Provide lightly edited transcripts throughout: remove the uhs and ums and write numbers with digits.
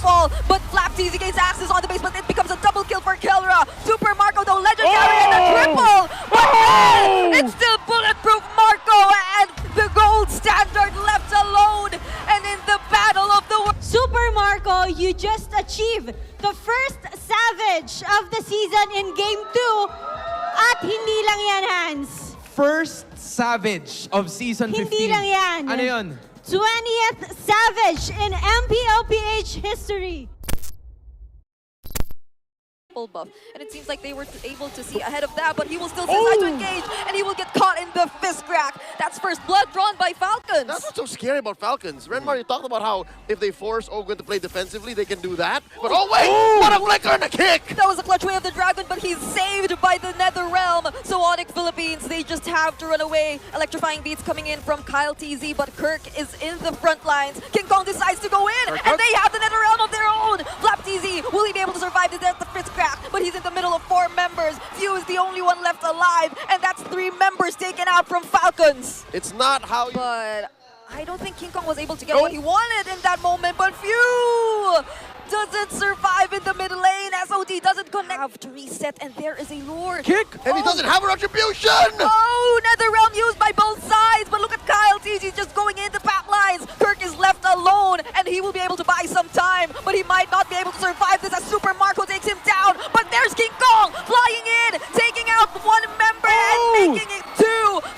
fall, but FlapTZ gains access on the base, but it becomes a double kill for Kelra. Super Marco, though, legendary and a triple, but then it's still bulletproof Marco, and the gold standard left alone, and in the battle of the world. Super Marco, you just achieved the first savage of the season in Game 2 at hindi lang yan, Hans. First savage of Season 15. Hindi lang yan. Ano yun? 20th savage in MPL PH history. Full buff, and it seems like they were able to see ahead of that, but he will still decide to engage, and he will get caught in the fist crack. That's first blood drawn by Falcons. That's what's so scary about Falcons. Renmar, you talked about how if they force Ogwen to play defensively, they can do that. But oh wait, what a flicker and a kick! That was a clutch way of the Dragon, but he's saved by the Nether Realm. So Onyx Philippines, they just have to run away. Electrifying beats coming in from Kyle TZ, but Kirk is in the front lines. King Kong decides to go in, and they have the Nether Realm of their own. FlapTZ, will he be able to survive the death of fist crack? But he's in the middle of 4 members. Few is the only one left alive, and that's 3 members taken out from Falcons. It's not how you... But I don't think King Kong was able to get what he wanted in that moment, but Few doesn't survive in the mid lane. SOD doesn't connect. Have to reset, and there is a Lord. Kick! And he doesn't have a retribution! Oh, Nether Realm used by both sides, but look at Kyle TZ just going into back lines. Kirk is left alone, and he will be able to buy some time, but he might not be able to survive this as Super Marco takes him down. But there's King Kong flying in, taking out 1 member and making it 2.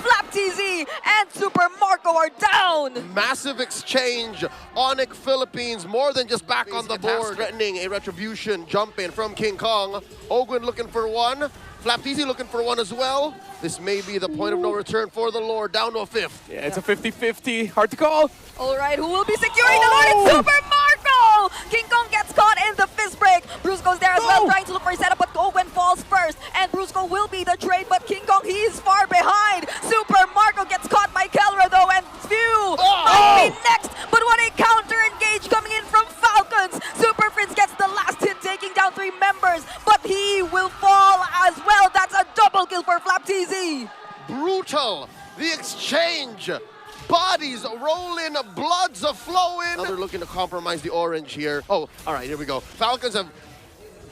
FlapTZ and Super Marco are down. Massive exchange. Onyx Philippines more than just back on the board. Threatening a retribution jump in from King Kong. Ogwen looking for 1. FlapTZ looking for 1 as well. This may be the point of no return for the Lord. Down to a 5th. Yeah, it's a 50-50. Hard to call. All right, who will be securing the Lord? It's Super Marco! King Kong gets caught in the fist break. Brusco's there as well, trying to look for a setup, but Ogwen falls first. And Brusco will be the trade, but King Kong, he is far behind. Super Marco gets caught by Kelra, though, and Few might be next. But what a counter engage coming in from Falcons. Super Prince gets the last hit, taking down 3 members, but he will fall as well. That's a double kill for FlapTZ. Brutal. The exchange. Bodies rolling, bloods are flowing. Now they're looking to compromise the orange here. Oh, all right, here we go. Falcons have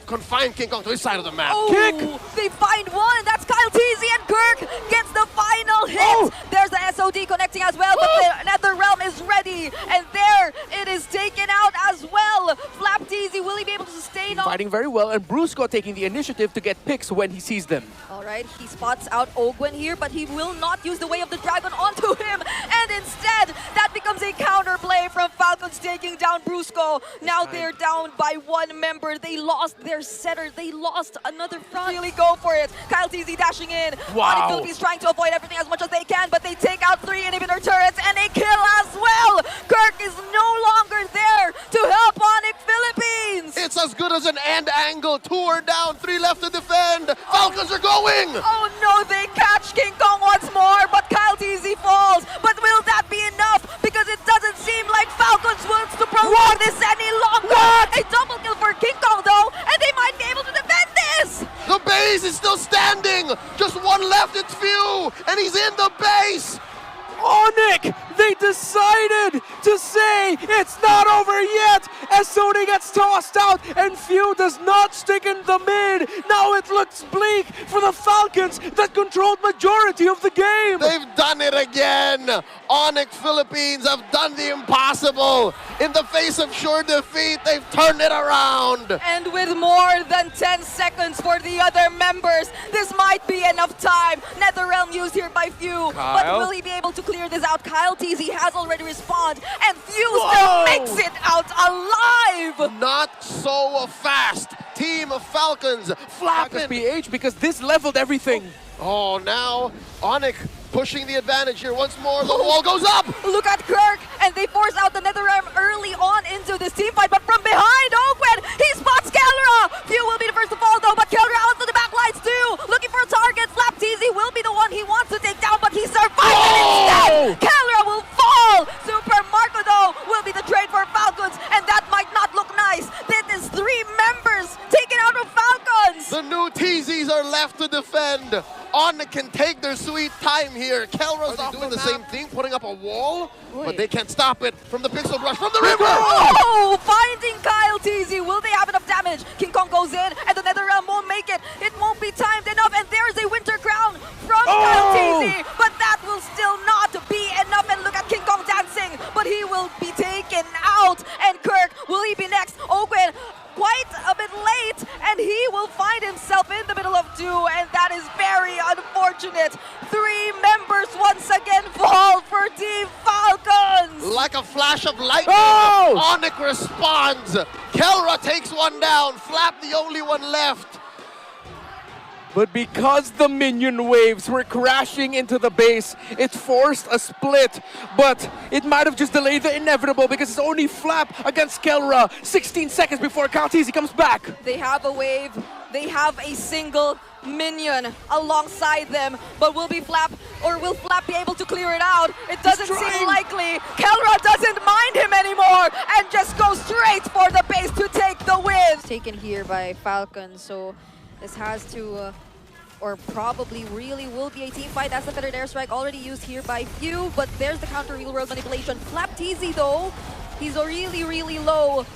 confined King Kong to his side of the map. Oh, Kick! They find 1. That's Kyle TZ, and Kirk gets the final hit. There's the SOD connecting as well, but the Nether Realm is ready, and there it is taken out as well. FlapTZ, will he be able to sustain on? Fighting very well, and Brusco taking the initiative to get picks when he sees them. All right, he spots out Ogwen here, but he will not use the Way of the Dragon onto him, and instead, that becomes a counterplay from Falcons taking down Brusco. Now they're down by 1 member. They lost their setter. They lost another front. Really go for it. Kyle TZ dashing in. Wow. Philippines trying to avoid everything as much as they can, but they take out 3 inhibitor turrets and a kill as well. Kirk is no longer there to help Onyx Philippines. It's as good as an end angle. 2 are down, 3 left to defend. Falcons are going. Oh no, they catch King Kong once more, but Kyle TZ falls. But will that be enough? Because it doesn't seem like Falcons wants to prolong this any longer. A double kill for King Kong though, and they might be able to defend this. The base is still standing. Just 1 left, it's Few, and he's in the base. Onyx! They decided to say it's not over yet as Sony gets tossed out and Few does not stick in the mid. Now it looks bleak for the Falcons that controlled majority of the game. They've done it again. Onyx Philippines have done the impossible. In the face of sure defeat, they've turned it around. And with more than 10 seconds for the other members, this might be enough time. Nether Realm used here by Few, but will he be able to clear this out? Kyle TZ has already respawned, and Few still makes it out alive! Not so fast. Team of Falcons flapping. PH because this leveled everything. Oh, now Onyx pushing the advantage here once more. The wall goes up. Look at Kirk, and they force out the Nether Realm early on into this team fight, but from behind, Ogwen, he spots Kelra! Few will be the first to fall though, but Kelra out to the back lines too! Looking for a target, FlapTZ will be the one he wants to take down, but he survives instead! Kelra will fall! Super Marco though will be the trade for Falcons, and that might not look nice. That is 3 members taken out of Falcons! The new TZs are left to defend. Onyx can take their sweet time here. Kelra's off doing the same thing, putting up a wall, but they can't stop it from the pixel brush from the river. Oh, finding Kyle TZ next. Ogwen quite a bit late, and he will find himself in the middle of two, and that is very unfortunate. 3 members once again fall for Team Falcons. Like a flash of lightning, Onyx responds. Kelra takes one down. Flap the only one left. But because the minion waves were crashing into the base, it forced a split. But it might have just delayed the inevitable because it's only Flap against Kelra. 16 seconds before Kaltizi comes back. They have a wave. They have a single minion alongside them. But will Flap be able to clear it out? It doesn't seem likely. Kelra doesn't mind him anymore and just goes straight for the base to take the win. Taken here by Falcon, so this has to, or probably really will be a team fight. That's the Fettered Airstrike already used here by Few, but there's the counter real world manipulation. Flap TZ though, he's really low.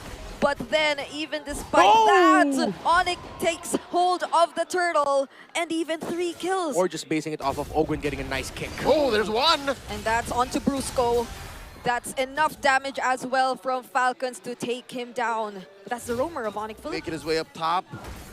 But then, even despite that, Onyx takes hold of the turtle and even 3 kills. Or just basing it off of Ogwen getting a nice kick. Oh, there's one. And that's onto Brusco. That's enough damage as well from Falcons to take him down. But that's the roamer of Onyx Philippines. Making his way up top,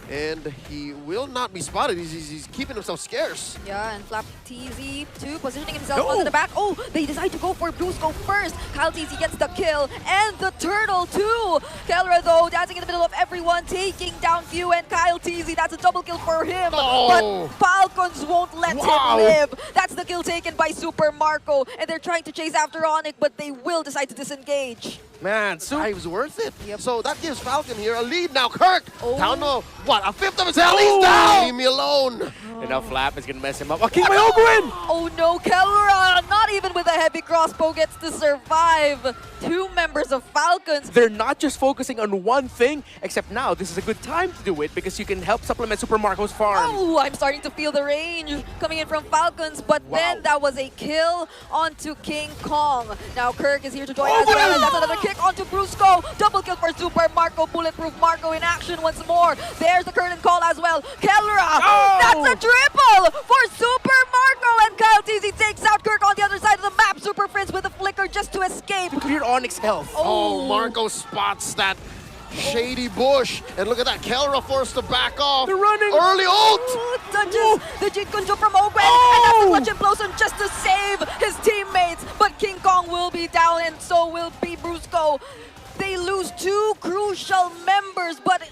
and he will not be spotted. He's keeping himself scarce. Yeah, and Flap TZ too, positioning himself onto the back. Oh, they decide to go for Brusco first. Kyle TZ gets the kill, and the turtle too. Kelra though, dancing in the middle of everyone, taking down Few and Kyle TZ. That's a double kill for him. But Falcons won't let him live. That's the kill taken by Super Marco, and they're trying to chase after Onyx, but they will decide to disengage. Man, Dive's worth it. Yep. So that gives Falcon here a lead. Now Kirk down to what? A fifth of his health. He's down. Leave me alone. And now Flap is gonna mess him up. Oh, keep my Ogwen! Oh no, Kelra, not even with a heavy crossbow gets to survive. 2 members of Falcons. They're not just focusing on one thing, except now this is a good time to do it because you can help supplement Super Marco's farm. Oh, I'm starting to feel the range coming in from Falcons, but then that was a kill onto King Kong. Now Kirk is here to join as well, and that's another kick onto Brusco. Double kill for Super Marco, Bulletproof Marco in action once more. There's the curtain call as well. Kelra, that's a triple for Super Marco, and Kyle TZ takes out Kirk on the other side of the map. Super Prince with a flicker just to escape. Cleared Onyx health. Oh, Marco spots that shady bush, and look at that. Kelra forced to back off. They're running. Early ult. Touches the Jin Kunjo from Ogwen, and that's the clutch implosion just to save his teammates. But King Kong will be down, and so will be Brusco. They lose 2 crucial members, but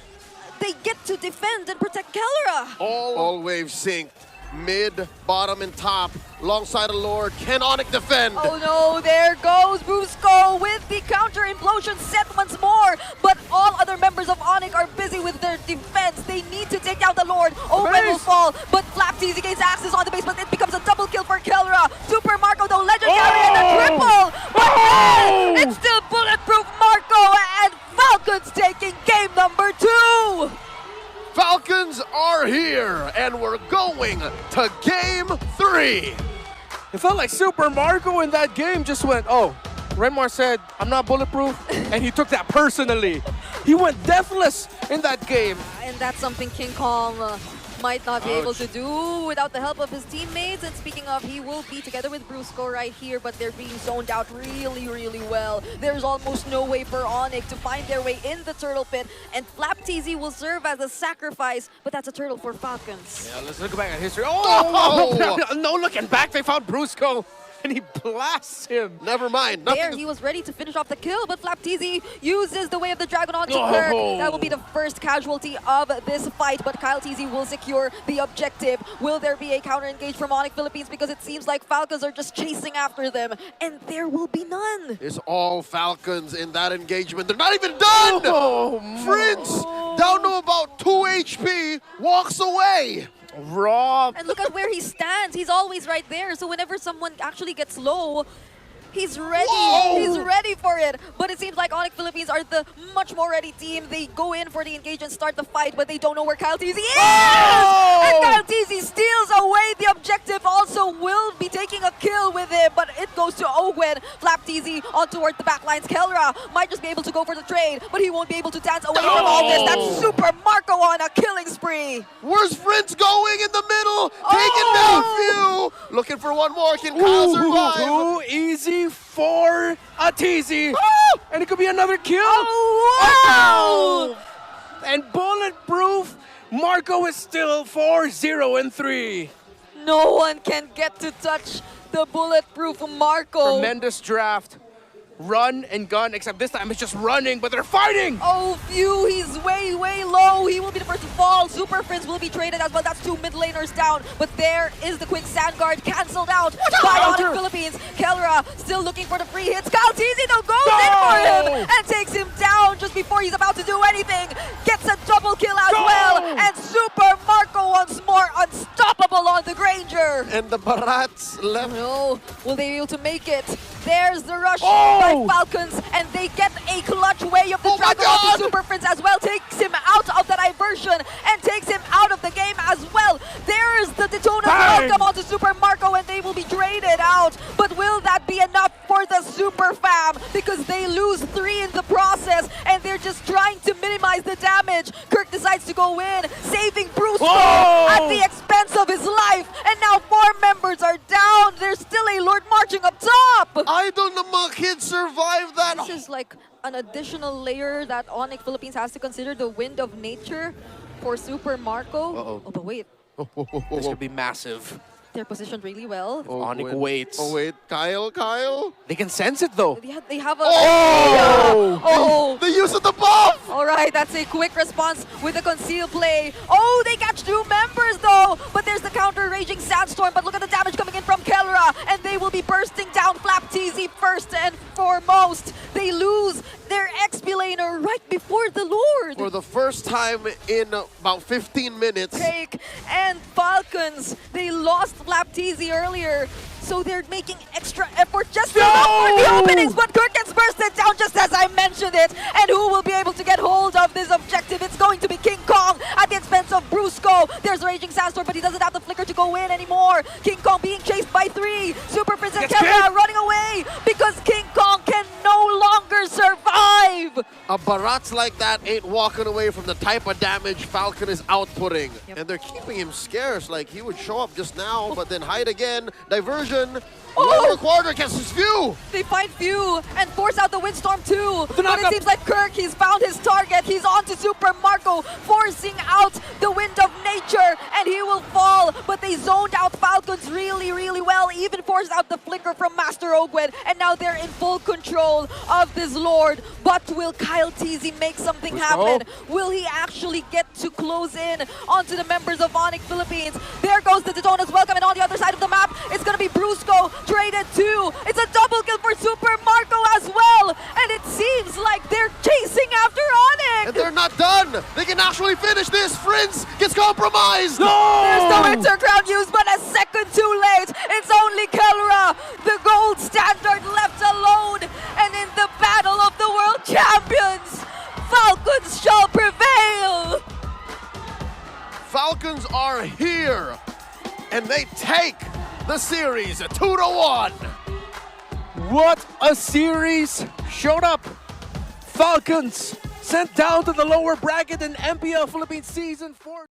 they get to defend and protect Kelra. All waves synced. Mid, bottom, and top. Alongside a Lord. Can Onyx defend? Oh no, there goes Brusco with the counter implosion set once more. But all other members of Onyx are busy with their defense. They need to take out the Lord. Ogwen will fall, but Flap TZ gains access on the base, but it becomes a double kill for Kelra. Super Marco though, legendary and a triple. But then it's still Bulletproof Marco, and Falcons taking game number 2. Falcons are here, and we're going to game 3. It felt like Super Marco in that game just went, oh, Renmar said, I'm not bulletproof, and he took that personally. He went deathless in that game. And that's something King Kong might not be able to do without the help of his teammates. And speaking of, he will be together with Brusco right here, but they're being zoned out really well. There's almost no way for Onyx to find their way in the turtle pit, and Flap TZ will serve as a sacrifice, but that's a turtle for Falcons. Yeah, let's look back at history. Oh! No looking back, they found Brusco, and he blasts him. Never mind. There, he was ready to finish off the kill, but Flap TZ uses the Way of the Dragon onto Kirk. That will be the first casualty of this fight, but Kyle TZ will secure the objective. Will there be a counter engage from Onyx Philippines? Because it seems like Falcons are just chasing after them, and there will be none. It's all Falcons in that engagement. They're not even done! Prince, down to about 2 HP, walks away. Rob. And look at where he stands. He's always right there. So whenever someone actually gets low, he's ready. He's ready for it. But it seems like Onyx Philippines are the much more ready team. They go in for the engage and start the fight, but they don't know where Kyle TZ is! And Kyle TZ steals away the objective. Also will be taking a kill with him, but it goes to Ogwen. Flap TZ on toward the backlines. Kelra might just be able to go for the trade, but he won't be able to dance away from all this. That's Super Marco on a killing spree. Where's Prince going in the middle? Taking down Few. Looking for one more. Can Kyle survive? Too easy for a TZ. And it could be another kill. Oh, wow! And bulletproof, Marco is still 4-0-3. No one can get to touch the bulletproof Marco. Tremendous draft. Run and gun, except this time it's just running, but they're fighting! Oh, Few, he's way, way low. He will be the first to fall. Super Prince will be traded as well. That's 2 mid laners down. But there is the quick sand guard cancelled out by Onyx Philippines. Kelra still looking for the free hits. Kyle Teasy though goes in for him and takes him down just before he's about to do anything. Gets a double kill as well. And Super Marco once more unstoppable on the Granger. And the Barats left. No, will they be able to make it? There's the rush by Falcons, and they get a clutch way of the Dragon of the Super Prince as well. Takes him out of the diversion and takes him out of the game as well. There's the Detona welcome onto Super Marco, and they will be traded out. But will that be enough for the Super Fam? Because they lose 3 in the process, and they're just trying to minimize the damage. Kirk decides to go in, saving Brusco at the expense of his life. And now 4 members are down. There's still a Lord marching up top. Idol na mga kids survive that. This is like an additional layer that Onyx Philippines has to consider, the wind of nature for Super Marco. Oh, but wait, This could be massive. they're positioned really well. Onyx waits. Oh wait, Kyle. They can sense it though. They have a... Oh! The use of the buff! All right, that's a quick response with the conceal play. Oh, they catch 2 members though, but there's the counter raging sandstorm. But look at the damage coming in from Kelra, and they will be bursting down Flap TZ first and foremost. They lose their XP laner right before the Lord. For the first time in about 15 minutes. Take and Falcons, they lost Flap TZ earlier, so they're making extra effort just to look for the openings, but Kirk gets bursted down just as I mentioned it. And who will be able to get hold of this objective? It's going to be King Kong at the expense of Brusco. There's Raging Sandstorm, but he doesn't have the flicker to go in anymore. King Kong being chased by 3. Super Prince and Kelra running away because King Kong can no longer survive. A Barats like that ain't walking away from the type of damage Falcon is outputting. And they're keeping him scarce, like he would show up just now, but then hide again. Diversion. Lower quarter catches Few. They find Few and force out the Windstorm too. But it seems like Kirk, he's found his target. He's on to Super Marco, forcing out the wind of nature, and he will fall. But they zoned out Falcons really, really well. Even forced out the flicker from Master Ogwen, and now they're in full control of this Lord. But will Kyle TZ make something happen? Will he actually get to close in onto the members of Onyx Philippines? There goes the Detona's welcome, and on the other side of the map, it's gonna be Brusco traded too. It's a double kill for Super Marco as well, and it seems like they're chasing after Onyx. And they're not done. They can actually finish this. Friends gets compromised. There's no Winter Crown used, but a second too late. It's only Kelra, the gold standard, left alone. And in the battle of the world champions, Falcons shall prevail. Falcons are here, and they take the series 2-1. What a series showed up. Falcons sent down to the lower bracket in MPL Philippines Season 4.